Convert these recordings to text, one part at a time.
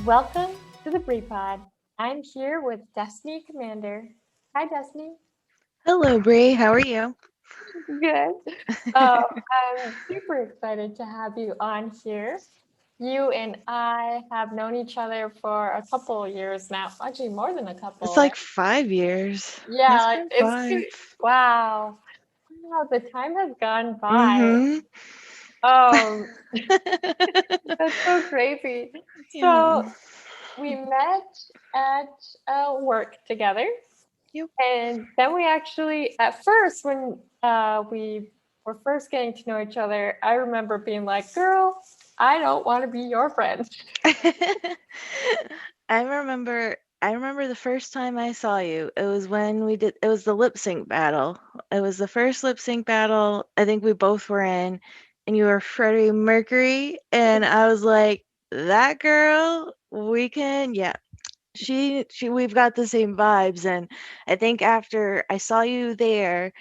Welcome to the Bree Pod. I'm here with Destinee Commander. Hi, Destiny. Hello, Bree. How are you? Good. I'm super excited to have you on here. You and I have known each other for a couple of years now. Actually, more than a It's couple, like right? 5 years. Yeah, It's like been it's five. wow. Wow, the time has gone by. Mm-hmm. Um, that's so crazy. Yeah. So we met at work together. Yep. And then we actually, at first, when we were first getting to know each other, I remember being like, girl, I don't want to be your friend. I remember the first time I saw you. It was when it was the lip sync battle. It was the first lip sync battle I think we both were in, and you were Freddie Mercury, and I was like, that girl, yeah. We've got the same vibes, and I think after I saw you there,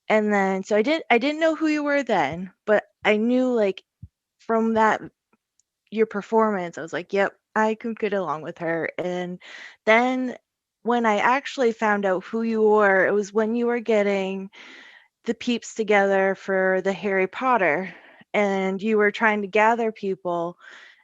and then so I didn't know who you were then, but I knew like from that your performance, I was like, yep, I could get along with her. And then when I actually found out who you were, it was when you were getting the peeps together for the Harry Potter, and you were trying to gather people,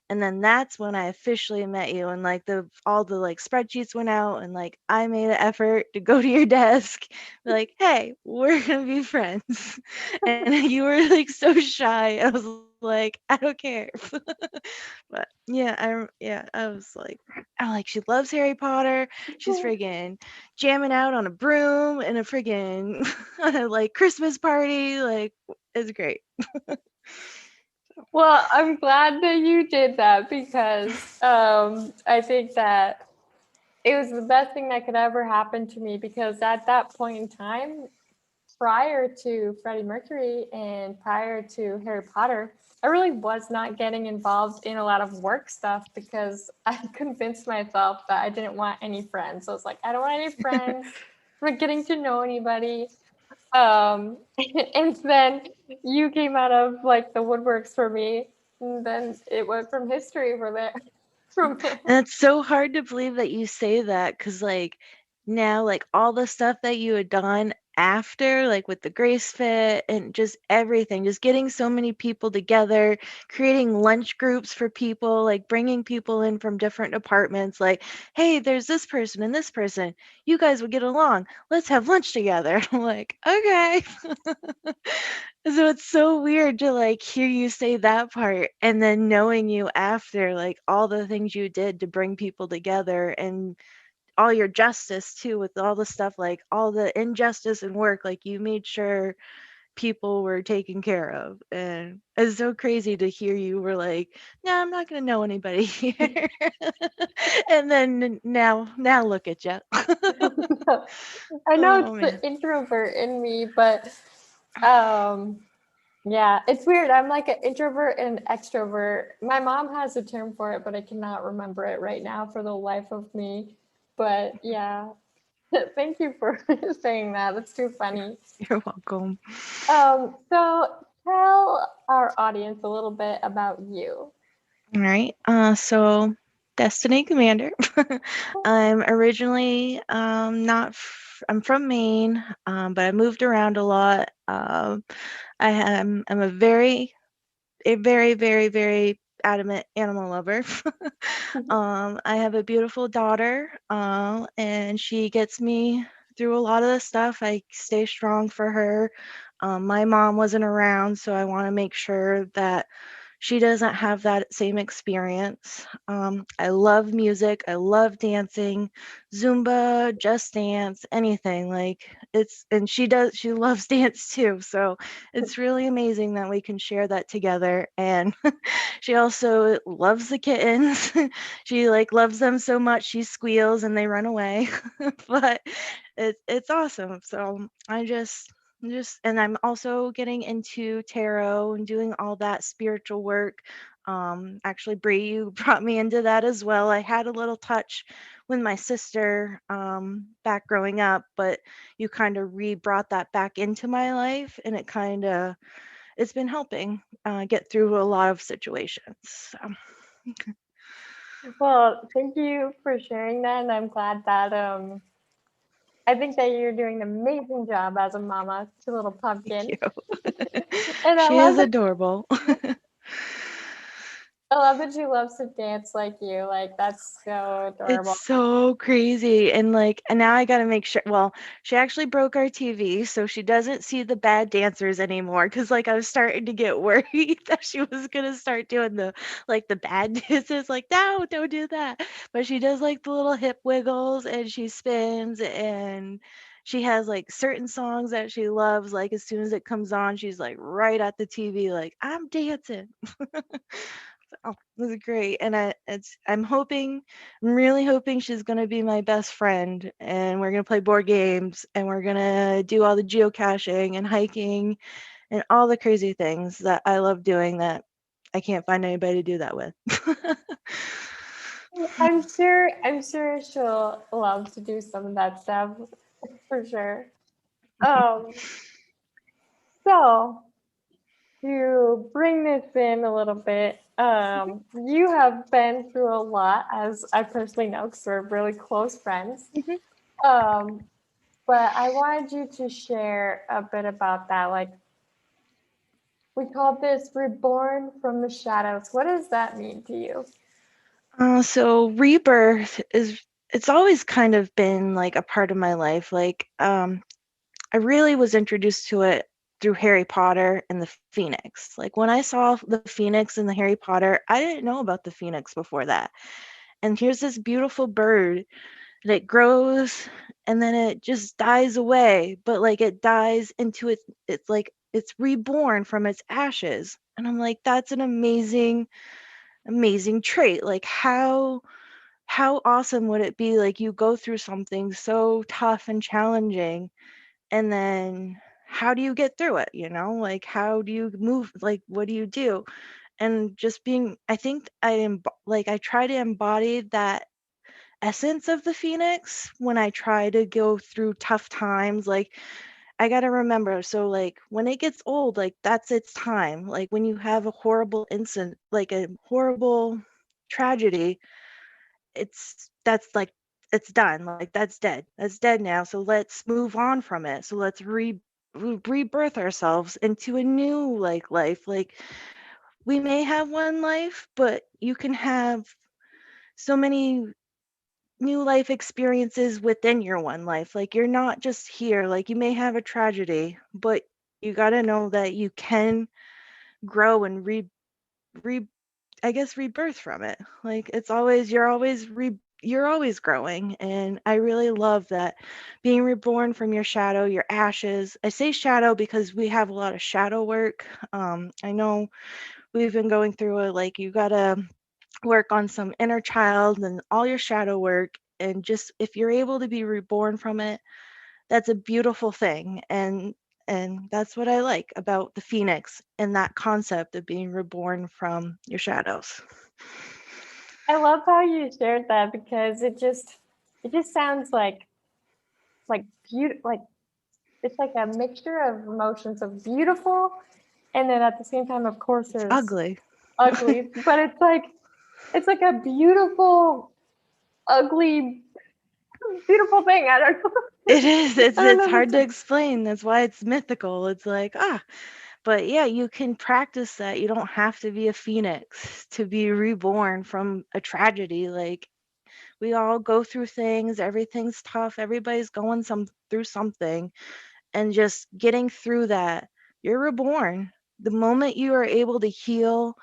and then that's when I officially met you, and like the all the like spreadsheets went out, and like I made an effort to go to your desk, be like, hey, we're gonna be friends. And you were like so shy. I was like, I don't care. But yeah, I'm like, she loves Harry Potter. She's friggin' jamming out on a broom in a friggin' on a like Christmas party. Like, it's great. Well, I'm glad that you did that because I think that it was the best thing that could ever happen to me because at that point in time, prior to Freddie Mercury and prior to Harry Potter, I really was not getting involved in a lot of work stuff because I convinced myself that I didn't want any friends. So I was like, I don't want any friends. I'm not getting to know anybody. And then you came out of like the woodworks for me, and then it went from history for there. From there. And it's so hard to believe that you say that because, like, now, like, all the stuff that you had done after, like, with the Grace Fit and just everything, just getting so many people together, creating lunch groups for people, like, bringing people in from different departments, like, hey, there's this person and this person. You guys would get along. Let's have lunch together. I'm like, okay. So it's so weird to like hear you say that part and then knowing you after like all the things you did to bring people together and all your justice too with all the stuff like all the injustice and work like you made sure people were taken care of, and it's so crazy to hear you were like, no, I'm not gonna know anybody here. And then now look at you. I know Oh it's the man. introvert in me, but um, yeah, it's weird. I'm like an introvert and extrovert. My mom has a term for it, but I cannot remember it right now for the life of me. But yeah, thank you for saying that. That's too funny. You're welcome. So tell our audience a little bit about you. All right. So Destinee Commander. I'm originally not. I'm from Maine, but I moved around a lot. I'm a very, very, very adamant animal lover. I have a beautiful daughter, and she gets me through a lot of the stuff. I stay strong for her. My mom wasn't around, so I want to make sure that she doesn't have that same experience. I love music. I love dancing, Zumba, Just Dance, anything. Like and she does. She loves dance too. So it's really amazing that we can share that together. And she also loves the kittens. She like loves them so much she squeals and they run away. But it's awesome. So and I'm also getting into tarot and doing all that spiritual work. Actually, Bree, you brought me into that as well. I had a little touch with my sister back growing up, but you kind of re-brought that back into my life, and it's been helping get through a lot of situations. So. Well, thank you for sharing that, and I'm glad that I think that you're doing an amazing job as a mama to little Thank pumpkin. you. And She is adorable. I love that she loves to dance like you. Like that's so It's adorable. so crazy. And now I gotta make sure. Well, she actually broke our TV, so she doesn't see the bad dancers anymore. Cause like I was starting to get worried that she was gonna start doing the bad dances. Like, no, don't do that. But she does like the little hip wiggles and she spins and she has like certain songs that she loves. Like as soon as it comes on, she's like right at the TV, like, I'm dancing. Oh, this is great. And I'm really hoping she's gonna be my best friend and we're gonna play board games and we're gonna do all the geocaching and hiking and all the crazy things that I love doing that I can't find anybody to do that with. I'm sure she'll love to do some of that stuff for sure. Um, so to bring this in a little bit, you have been through a lot, as I personally know, because we're really close friends. Mhm. Um, but I wanted you to share a bit about that. Like we call this reborn from the shadows. What does that mean to you? So rebirth is it's always kind of been like a part of my life. Like I really was introduced to it through Harry Potter and the Phoenix. Like when I saw the Phoenix in the Harry Potter, I didn't know about the Phoenix before that. And here's this beautiful bird that grows and then it just dies away, but like it dies into it's like it's reborn from its ashes. And I'm like, that's an amazing trait. Like how awesome would it be like you go through something so tough and challenging and then how do you get through it, you know? Like how do you move, like what do you do? And just being, I think I try to embody that essence of the phoenix when I try to go through tough times. Like I got to remember, so like when it gets old, like that's its time. Like when you have a horrible incident, like a horrible tragedy, that's like it's done. Like that's dead now, so let's move on from it. So let's rebirth ourselves into a new like life. Like we may have one life, but you can have so many new life experiences within your one life. Like you're not just here. Like you may have a tragedy, but you got to know that you can grow and re I guess rebirth from it. Like it's always you're always growing, and I really love that being reborn from your shadow, your ashes. I say shadow because we have a lot of shadow work. I know we've been going through it. Like you gotta work on some inner child and all your shadow work, and just if you're able to be reborn from it, that's a beautiful thing. And that's what I like about the phoenix and that concept of being reborn from your shadows. I love how you shared that because it just sounds like beautiful, like it's like a mixture of emotions of beautiful, and then at the same time, of course, It's there's ugly. ugly, but it's like a beautiful, ugly, beautiful thing. I don't know. It is. I don't It's know. hard to explain. That's why it's mythical. It's like, but yeah, you can practice that. You don't have to be a phoenix to be reborn from a tragedy. Like we all go through things, everything's tough, everybody's going through something, and just getting through that, you're reborn. The moment you are able to heal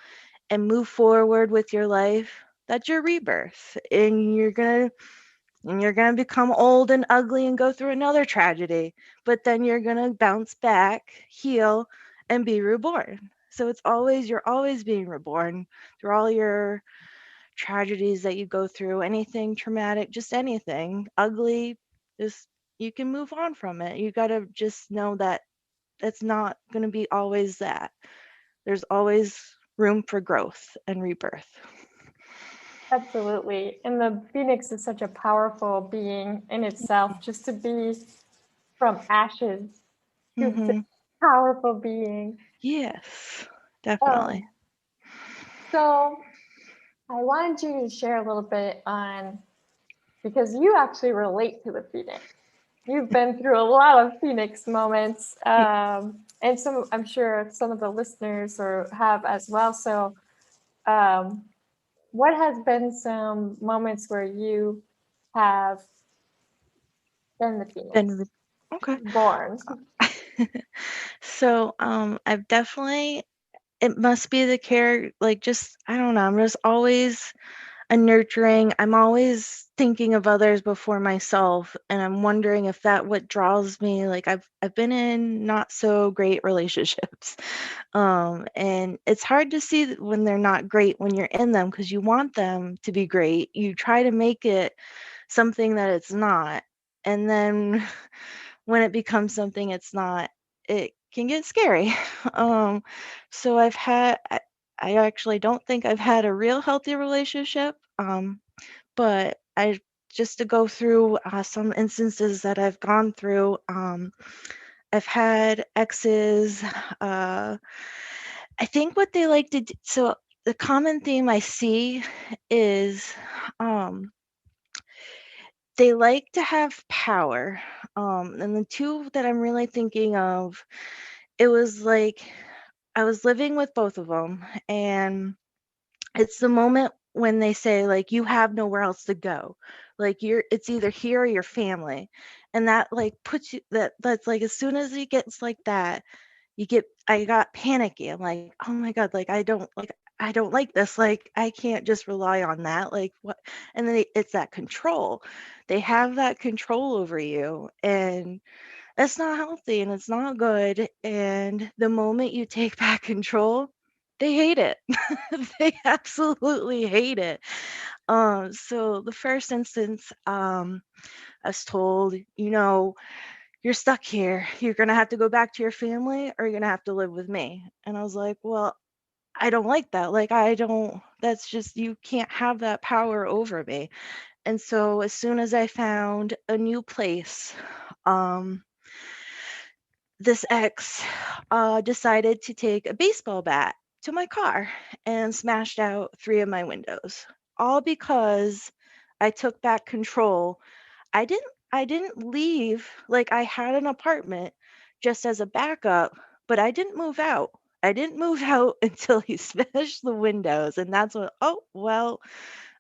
and move forward with your life, that's your rebirth. And you're going to become old and ugly and go through another tragedy, but then you're going to bounce back, heal, and be reborn. So you're always being reborn through all your tragedies that you go through, anything traumatic, just anything ugly, just you can move on from it. You got to just know that it's not going to be always that. There's always room for growth and rebirth. Absolutely. And the phoenix is such a powerful being in itself, just to be from ashes to such Hmm. a powerful being. Yes, Um, definitely. so I wanted you to share a little bit on, because you actually relate to the Phoenix. You've been through a lot of Phoenix moments, and some, I'm sure some of the listeners or have as well. So, um, what has been some moments where you have been the Phoenix Then okay. born? So I've definitely, it must be the care, like, just I don't know, I'm just always a nurturing, I'm always thinking of others before myself, and I'm wondering if that what draws me. Like, I've been in not so great relationships. And it's hard to see when they're not great when you're in them, because you want them to be great. You try to make it something that it's not. And then when it becomes something it's not, it can get scary. um so I actually don't think I've had a real healthy relationship. But I just to go through some instances that I've gone through. I've had exes. I think what they like to do, so the common theme I see is um they like to have power. And the two that I'm really thinking of, it was like I was living with both of them, and it's the moment when they say, like, you have nowhere else to go. Like, it's either here or your family. And that like puts you, that's like, as soon as it gets like that, I got panicky. I'm like, oh my God, like I don't like this. Like, I can't just rely on that. Like, what? And then it's that control. They have that control over you, and that's not healthy and it's not good. And the moment you take back control, they hate it. They absolutely hate it. So the first instance, I was told, you're stuck here. You're gonna have to go back to your family, or you're gonna have to live with me. And I was like, well, I don't like that. Like, I don't, that's just, you can't have that power over me. And so as soon as I found a new place, um, this ex decided to take a baseball bat to my car and smashed out 3 of my windows, all because I took back control. I didn't leave. Like, I had an apartment just as a backup, but I didn't move out. I didn't move out until he smashed the windows, and that's when, oh, well,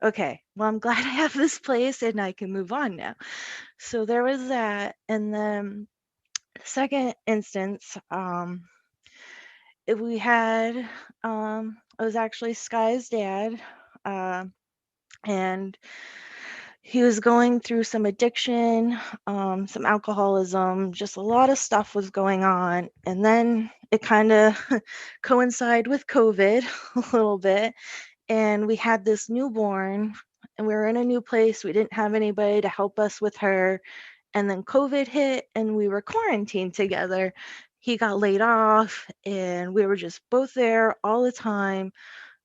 okay. Well, I'm glad I have this place and I can move on now. So there was that. And then second instance, we had, it was actually Sky's dad, uh, and he was going through some addiction, some alcoholism, just a lot of stuff was going on. And then it kind of coincided with COVID a little bit. And we had this newborn, and we were in a new place. We didn't have anybody to help us with her. And then COVID hit, and we were quarantined together. He got laid off, and we were just both there all the time,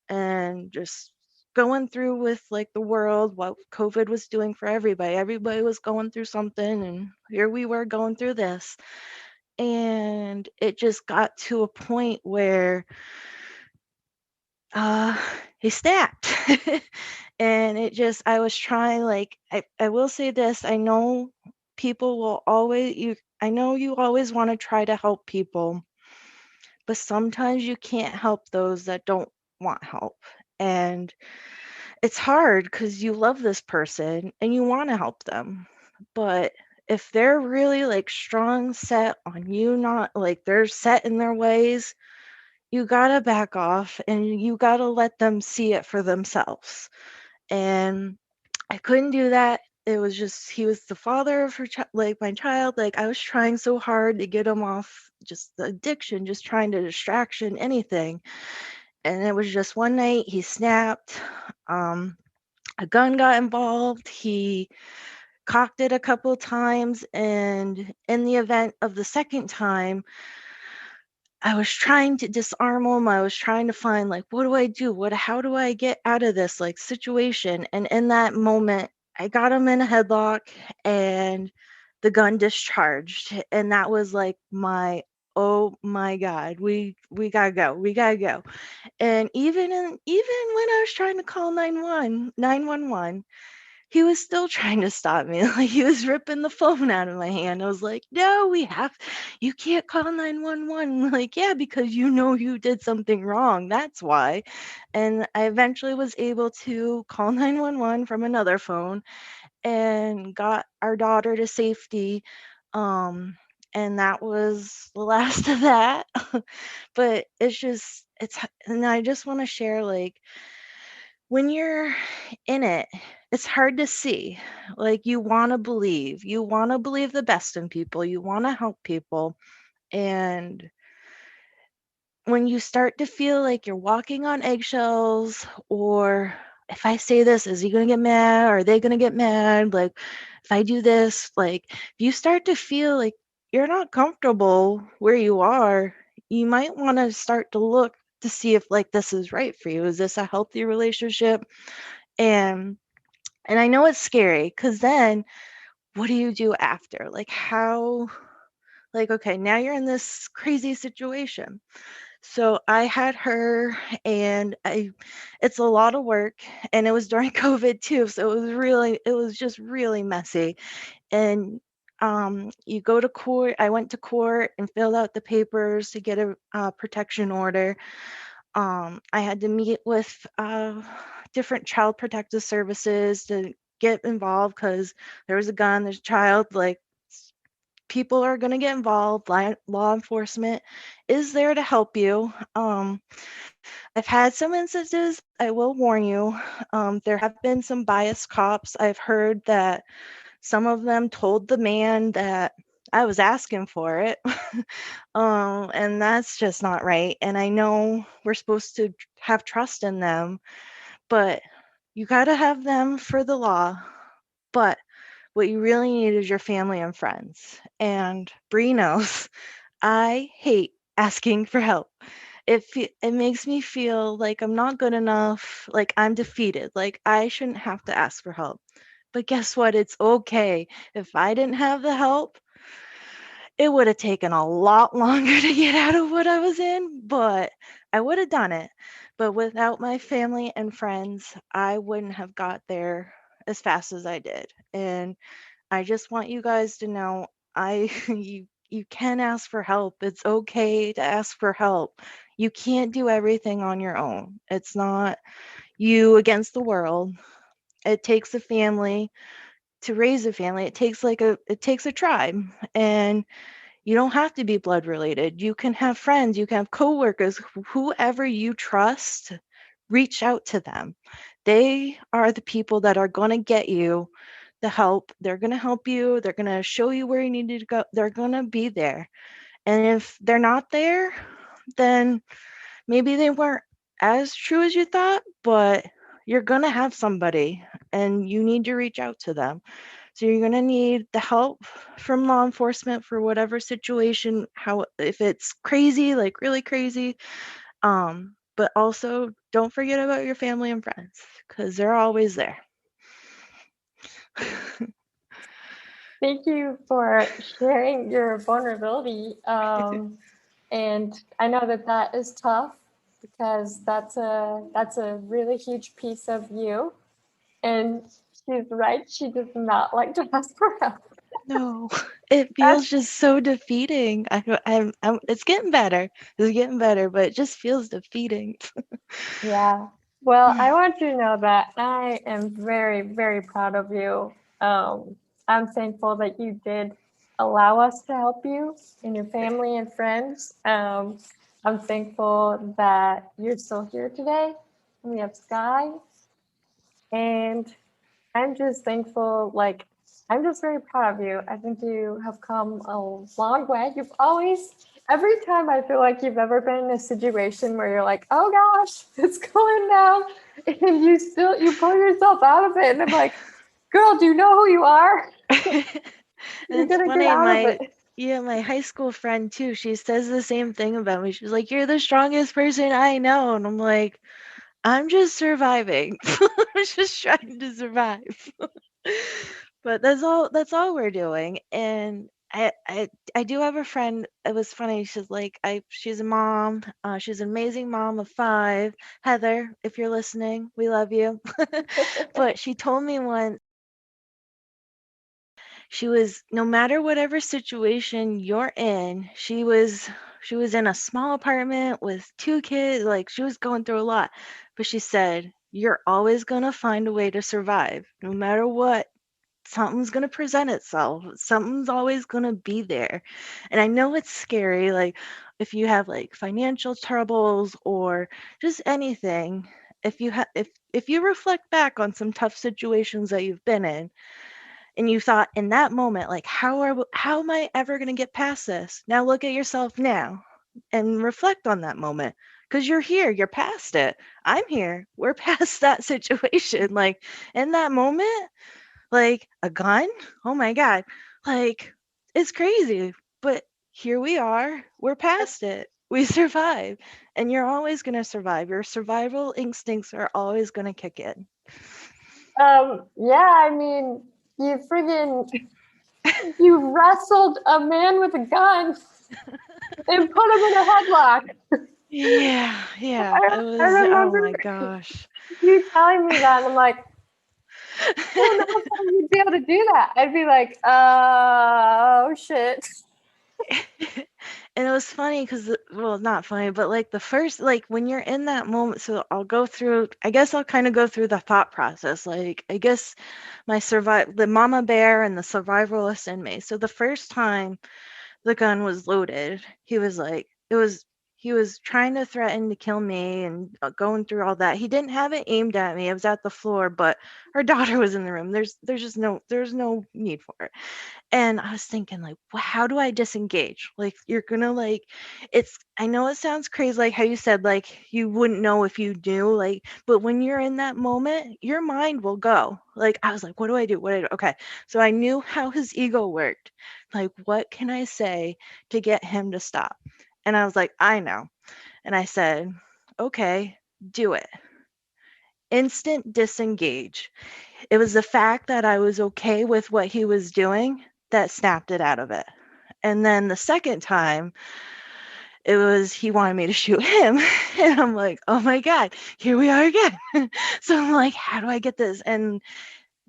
and just going through with like the world, what COVID was doing for everybody. Everybody was going through something, and here we were going through this. And it just got to a point where uh he snapped. And it just, I was trying, like, I will say this, I know people will always, I know you always want to try to help people, but sometimes you can't help those that don't want help. And it's hard because you love this person and you want to help them. But if they're really like strong set on you, not like they're set in their ways, you gotta back off and you gotta let them see it for themselves. And I couldn't do that. It was just, he was the father of her like my child. Like, I was trying so hard to get him off just the addiction, just trying to distraction, anything. And it was just one night he snapped. A gun got involved. He cocked it a couple times, and in the event of the second time, I was trying to disarm him. I was trying to find, like, what do I do? How do I get out of this like situation? And in that moment, I got him in a headlock and the gun discharged. And that was like my oh my God, we gotta go, we gotta go. And even when I was trying to call 911, he was still trying to stop me. Like he was ripping the phone out of my hand. I was like, no, you can't call 911. Like, yeah, because you know you did something wrong. That's why. And I eventually was able to call 911 from another phone and got our daughter to safety. Um, and that was the last of that. But and I just want to share, like, when you're in it, it's hard to see. Like, you want to believe the best in people, you want to help people. And when you start to feel like you're walking on eggshells, or if I say this, is he going to get mad? Are they going to get mad? Like, if I do this, like, if you start to feel like you're not comfortable where you are, you might want to start to look to see if, like, this is right for you. Is this a healthy relationship? And I know it's scary, because then what do you do after? Like, okay, now you're in this crazy situation. So I had her, and it's a lot of work, and it was during COVID too. So it was just really messy. And you go to court. I went to court and filled out the papers to get a protection order. I had to meet with different child protective services to get involved, because there was a gun, there's a child, like, people are going to get involved. Law enforcement is there to help you. I've had some instances, I will warn you. There have been some biased cops. I've heard that some of them told the man that I was asking for it. And that's just not right. And I know we're supposed to have trust in them, but you got to have them for the law. But what you really need is your family and friends. And Bree knows I hate asking for help. It makes me feel like I'm not good enough, like I'm defeated, like I shouldn't have to ask for help. But guess what? It's okay. If I didn't have the help, it would have taken a lot longer to get out of what I was in, but I would have done it. But without my family and friends, I wouldn't have got there as fast as I did. And I just want you guys to know, you can ask for help. It's okay to ask for help. You can't do everything on your own. It's not you against the world. It takes a family to raise a family. It takes a tribe. And you don't have to be blood related. You can have friends, you can have coworkers, whoever you trust, reach out to them. They are the people that are going to get you the help. They're going to help you. They're going to show you where you need to go. They're going to be there. And if they're not there, then maybe they weren't as true as you thought, but you're going to have somebody, and you need to reach out to them. So you're going to need the help from law enforcement for whatever situation, how, if it's crazy, like really crazy. But also don't forget about your family and friends, because they're always there. Thank you for sharing your vulnerability. And I know that that is tough, because that's a really huge piece of you. And she's right. She does not like to ask for help. No, it feels just so defeating. It's getting better. It's getting better, but it just feels defeating. Yeah. Well, I want you to know that I am very, very proud of you. I'm thankful that you did allow us to help you and your family and friends. I'm thankful that you're still here today. We have Sky, and I'm just thankful, like, I'm just very proud of you. I think you have come a long way. You've always, every time I feel like you've ever been in a situation where you're like, oh gosh, it's going now, and you pull yourself out of it. And I'm like, girl, do you know who you are? You're It's going to get funny, out of it. my high school friend too, she says the same thing about me. She's like, you're the strongest person I know. And I'm like, I'm just surviving. I'm just trying to survive. But that's all we're doing. And I do have a friend. It was funny. She's a mom. She's an amazing mom of 5. Heather, if you're listening, we love you. But she told me once she was, no matter whatever situation you're in, she was in a small apartment with 2 kids. Like, she was going through a lot, but she said, you're always going to find a way to survive no matter what. Something's going to present itself. Something's always going to be there. And I know it's scary, like if you have like financial troubles or just anything, if you reflect back on some tough situations that you've been in, and you thought in that moment, like, how am I ever going to get past this? Now look at yourself now and reflect on that moment, because you're here, you're past it. I'm here, we're past that situation. Like, in that moment, like, a gun? Oh my god. Like, it's crazy, but here we are. We're past it. We survive. And you're always going to survive. Your survival instincts are always going to kick in. Yeah, I mean, you friggin' you wrestled a man with a gun and put him in a headlock. Yeah, yeah. It I was, oh remember my gosh. you telling me that, and I'm like, I don't know if I would be able to do that. I'd be like, oh shit. And it was funny because, well, not funny, but like the first, like when you're in that moment, so I'll go through, I guess I'll kind of go through the thought process. Like, I guess the mama bear and the survivalist in me. So the first time the gun was loaded, he was like, he was trying to threaten to kill me and going through all that. He didn't have it aimed at me. It was at the floor, but her daughter was in the room. There's no need for it. And I was thinking, like, how do I disengage? Like, you're gonna like, I know it sounds crazy, like how you said, like, you wouldn't know if you knew, like, but when you're in that moment, your mind will go. Like, I was like, what do I do? What do I do? Okay. So I knew how his ego worked. Like, what can I say to get him to stop? And I was like, I know. And I said, okay, do it. Instant disengage. It was the fact that I was okay with what he was doing that snapped it out of it. And then the second time, it was he wanted me to shoot him. And I'm like, oh my God, here we are again. So I'm like, how do I get this? And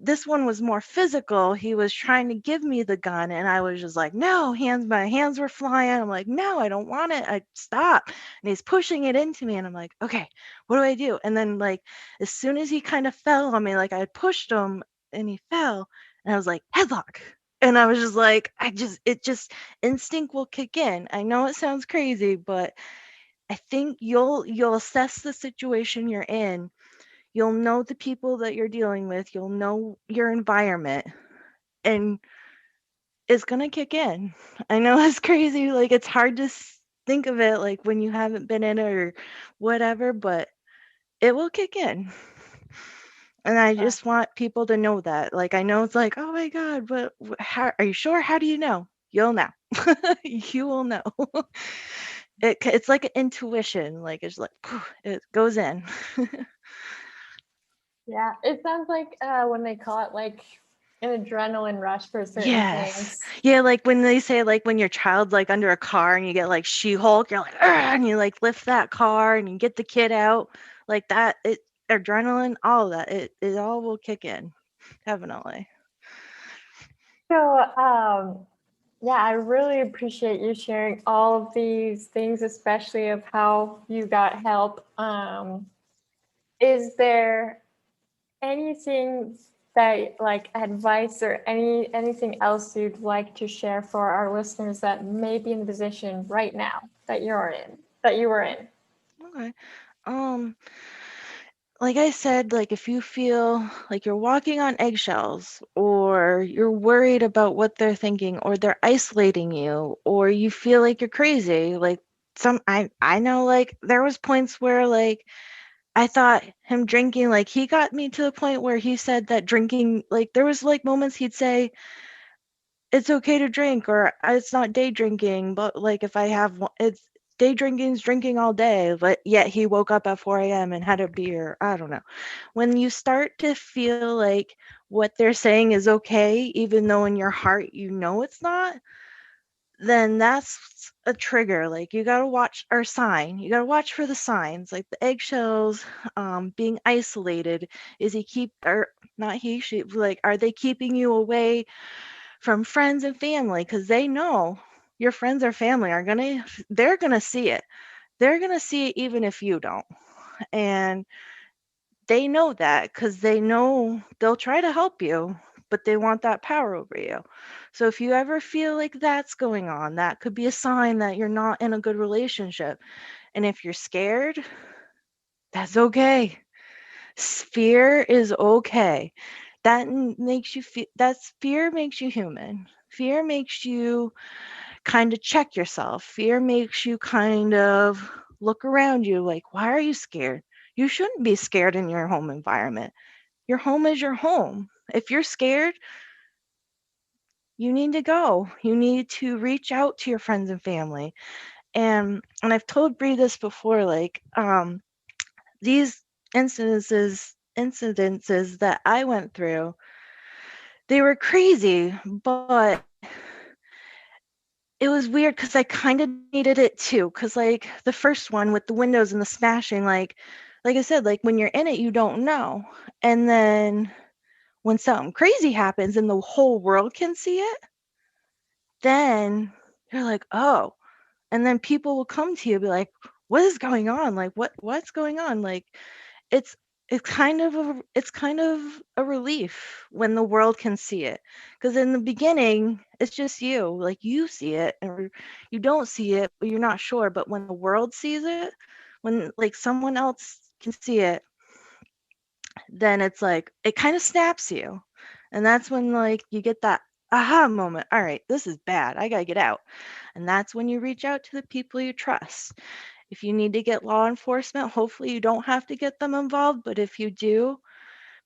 this one was more physical. He was trying to give me the gun, and I was just like, no, my hands were flying. I'm like, no, I don't want it. I stop. And he's pushing it into me, and I'm like, okay, what do I do? And then, like, as soon as he kind of fell on me, like, I had pushed him and he fell, and I was like, headlock. And I was just like, it just instinct will kick in. I know it sounds crazy, but I think you'll assess the situation you're in. You'll know the people that you're dealing with, you'll know your environment, and it's gonna kick in. I know it's crazy, like, it's hard to think of it, like, when you haven't been in it or whatever, but it will kick in. And I just want people to know that. Like, I know it's like, oh my God, but how are you sure? How do you know? You'll know. You will know. It's like an intuition. Like, it's like, it goes in. Yeah, it sounds like when they call it like an adrenaline rush for certain Yes. things. Yeah, like when they say, like, when your child's like under a car and you get like She-Hulk, you're like, "Argh," and you like lift that car and you get the kid out, like that. Adrenaline, all of that, it all will kick in, definitely. So, yeah, I really appreciate you sharing all of these things, especially of how you got help. Is there anything that, like, advice or anything else you'd like to share for our listeners that may be in the position right now that you were in? Okay. Um, like I said, like, if you feel like you're walking on eggshells or you're worried about what they're thinking or they're isolating you or you feel like you're crazy, like, I know, like, there was points where, like, I thought him drinking, like, he got me to the point where he said that drinking, like, there was like moments he'd say it's okay to drink, or it's not day drinking, but like, if I have it's day drinking's drinking all day, but yet he woke up at 4 a.m. and had a beer. I don't know. When you start to feel like what they're saying is okay, even though in your heart you know it's not, then that's a trigger. Like you gotta watch or sign. You gotta watch for the signs, like the eggshells, being isolated. Is he keep or not he? She like are they keeping you away from friends and family? Because they know your friends or family are they're gonna see it. They're gonna see it even if you don't, and they know that because they know they'll try to help you, but they want that power over you. So if you ever feel like that's going on, that could be a sign that you're not in a good relationship. And if you're scared, that's okay. Fear is okay. Makes you feel that's fear makes you human. Fear makes you kind of check yourself. Fear makes you kind of look around you like, why are you scared? You shouldn't be scared in your home environment. Your home is your home. If you're scared, you need to go. You need to reach out to your friends and family. And I've told Bree this before, like, these incidences that I went through, they were crazy, but it was weird because I kind of needed it too. Because like the first one with the windows and the smashing, like I said, like when you're in it, you don't know. And then when something crazy happens and the whole world can see it, then you're like, oh. And then people will come to you and be like, what is going on? Like what's going on? Like it's it's kind of a relief when the world can see it. Because in the beginning, it's just you. Like you see it or you don't see it, but you're not sure. But when the world sees it, when like someone else can see it, then it's like it kind of snaps you. And that's when like you get that aha moment. All right, this is bad. I got to get out. And that's when you reach out to the people you trust. If you need to get law enforcement, hopefully you don't have to get them involved, but if you do,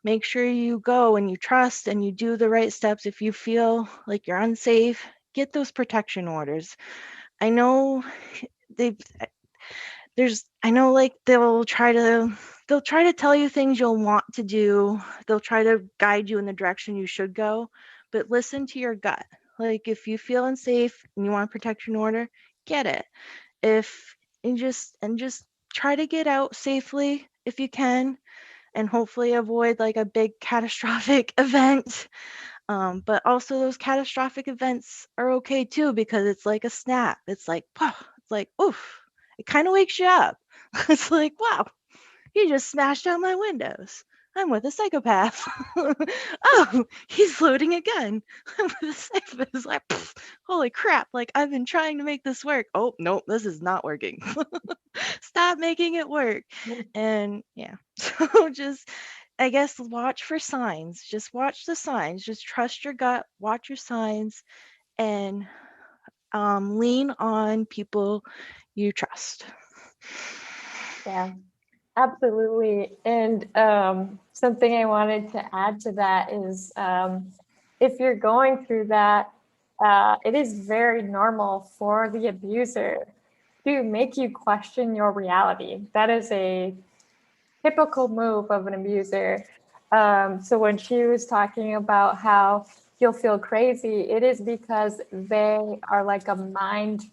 make sure you go and you trust and you do the right steps. If you feel like you're unsafe, get those protection orders. I know they've I know like they'll try to tell you things you'll want to do. They'll try to guide you in the direction you should go, but listen to your gut. Like if you feel unsafe and you want a protection order, get it. If and just try to get out safely if you can and hopefully avoid like a big catastrophic event. But also those catastrophic events are okay too because it's like a snap. It's like, it's like, oof. It kind of wakes you up. It's like, wow, he just smashed out my windows. I'm with a psychopath. Oh, he's loading a gun. I'm with a psychopath. It's like, holy crap, like I've been trying to make this work. Oh, nope, this is not working. Stop making it work. And yeah, so just, I guess, watch for signs. Just watch the signs. Just trust your gut, watch your signs, and lean on people you trust. Yeah, absolutely. And something I wanted to add to that is if you're going through that, it is very normal for the abuser to make you question your reality. That is a typical move of an abuser. So when she was talking about how you'll feel crazy, it is because they are like a mind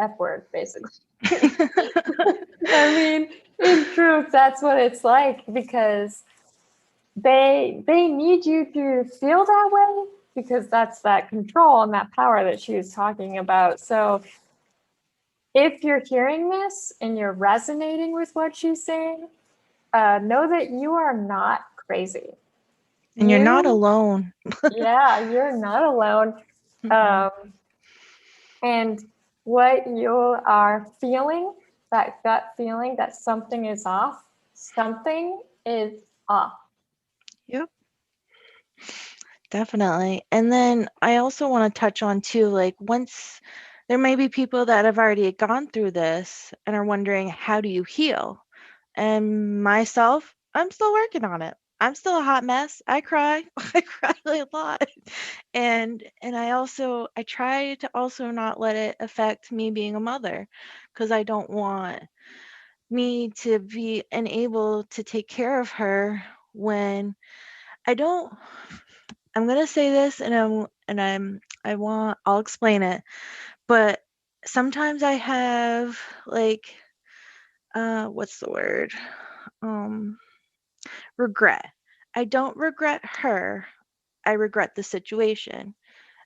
F word, basically. I mean, in truth, that's what it's like because they need you to feel that way because that's that control and that power that she was talking about. So if you're hearing this and you're resonating with what she's saying, know that you are not crazy. And you're not You, alone. yeah, you're not alone. Mm-mm. Um, and what you are feeling, that gut feeling that something is off. Yep, definitely. And then I also want to touch on too, like once there may be people that have already gone through this and are wondering, how do you heal? And myself, I'm still working on it. I'm still a hot mess. I cry. I cry a lot. And I try to also not let it affect me being a mother because I don't want me to be unable to take care of her when I don't I'm going to say this and I'm I'll explain it. But sometimes I have like, what's the word? Um, regret. I don't regret her. I regret the situation.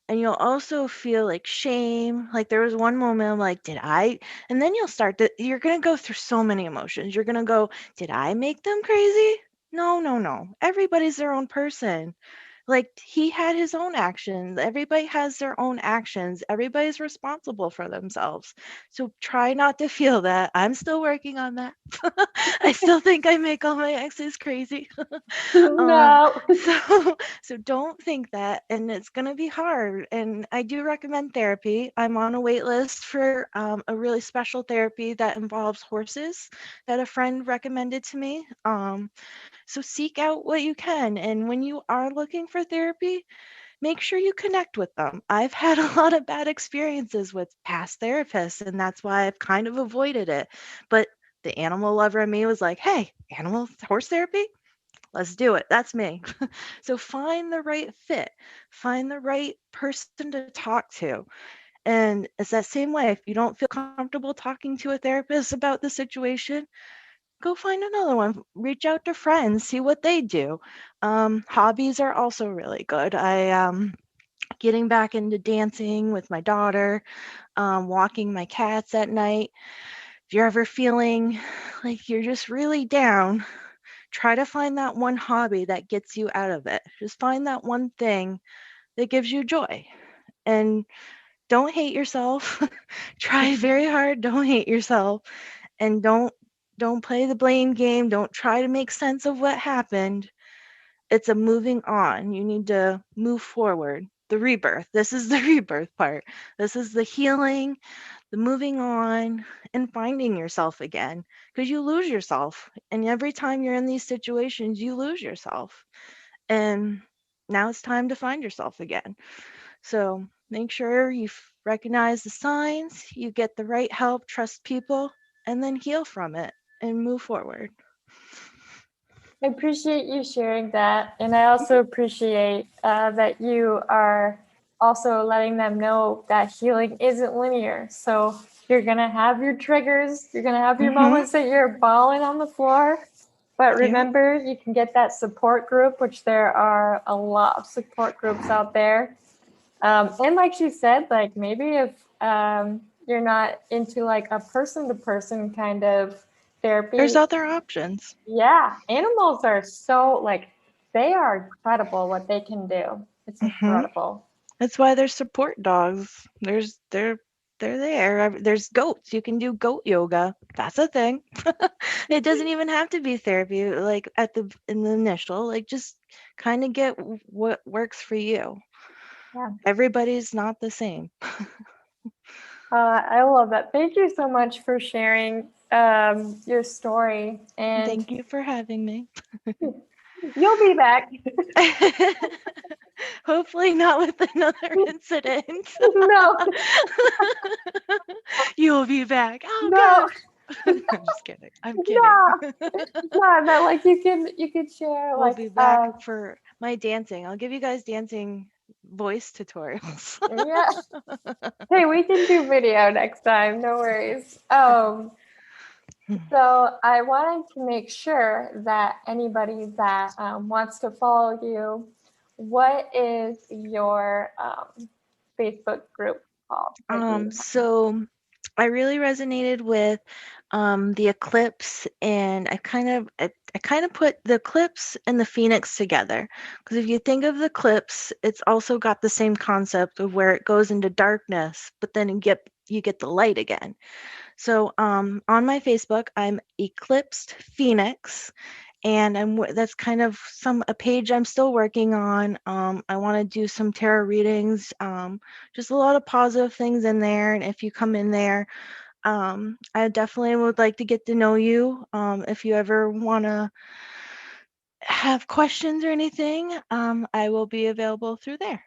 And you'll also feel like shame. Like there was one moment I'm like, did I? And then you're going to go through so many emotions. You're going to go, did I make them crazy? No, no, no. Everybody's their own person. Like he had his own actions. Everybody has their own actions. Everybody's responsible for themselves. So try not to feel that. I'm still working on that. I still think I make all my exes crazy. um, No. so don't think that, and it's gonna be hard. And I do recommend therapy. I'm on a wait list for a really special therapy that involves horses that a friend recommended to me. So seek out what you can. And when you are looking for therapy, make sure you connect with them. I've had a lot of bad experiences with past therapists, and that's why I've kind of avoided it. But the animal lover in me was like, hey, horse therapy? Let's do it. That's me. So find the right fit, find the right person to talk to. And it's that same way. If you don't feel comfortable talking to a therapist about the situation, go find another one. Reach out to friends, see what they do. Hobbies are also really good. Getting back into dancing with my daughter, walking my cats at night. If you're ever feeling like you're just really down, try to find that one hobby that gets you out of it. Just find that one thing that gives you joy. And don't hate yourself. Try very hard. Don't hate yourself. And don't play the blame game. Don't try to make sense of what happened. It's a moving on. You need to move forward. The rebirth. This is the rebirth part. This is the healing, the moving on, and finding yourself again. Because you lose yourself. And every time you're in these situations, you lose yourself. And now it's time to find yourself again. So make sure you recognize the signs, you get the right help, trust people, and then heal from it and move forward. I appreciate you sharing that. And I also appreciate that you are also letting them know that healing isn't linear. So you're going to have your triggers, you're going to have your moments that you're bawling on the floor. But remember, you can get that support group, which there are a lot of support groups out there. And like she said, like maybe if you're not into like a person-to-person kind of therapy, There's other options. yeah, animals are so like they are incredible what they can do. It's incredible. That's why there's support dogs. They're there. There's goats. You can do goat yoga. That's a thing. It doesn't even have to be therapy. Like in the initial, like just kind of get what works for you. Yeah. Everybody's not the same. I love that. Thank you so much for sharing your story. And Thank you for having me. you'll be back. Hopefully not with another incident. No, You'll be back. Oh no, gosh. I'm just kidding. I'm kidding. no, no. But like you could share We'll like be back for my dancing. I'll give you guys dancing voice tutorials. yeah. Hey, we can do video next time. No worries. So I wanted to make sure that anybody that wants to follow you, what is your Facebook group called? So I really resonated with the eclipse, and I kind of put the eclipse and the phoenix together, because if you think of the eclipse, it's also got the same concept of where it goes into darkness, but then you get the light again. So on my Facebook, I'm Eclipsed Phoenix, and that's kind of a page I'm still working on. I want to do some tarot readings, just a lot of positive things in there. And if you come in there, I definitely would like to get to know you. If you ever want to have questions or anything, I will be available through there.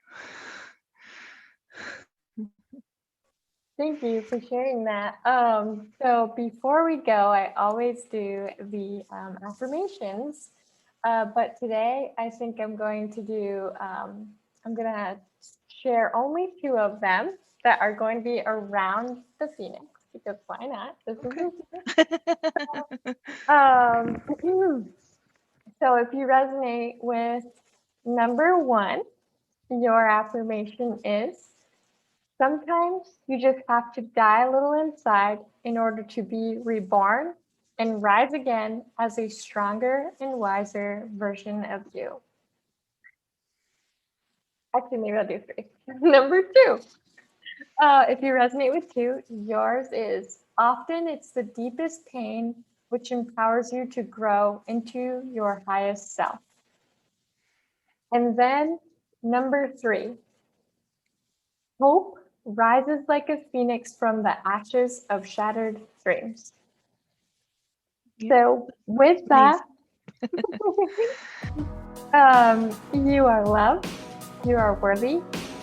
Thank you for sharing that. So before we go, I always do the affirmations, but today I think I'm going to do. I'm gonna share only 2 of them that are going to be around the Phoenix, because why not? This is Okay. So if you resonate with number 1, your affirmation is, sometimes you just have to die a little inside in order to be reborn and rise again as a stronger and wiser version of you. Actually, maybe I'll do 3. Number 2. If you resonate with 2, yours is, often it's the deepest pain which empowers you to grow into your highest self. And then number 3, hope rises like a phoenix from the ashes of shattered dreams. So with that, you are loved, you are worthy,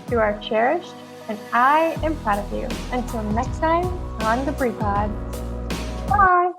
you are cherished, and I am proud of you. Until next time on the Pod. Bye.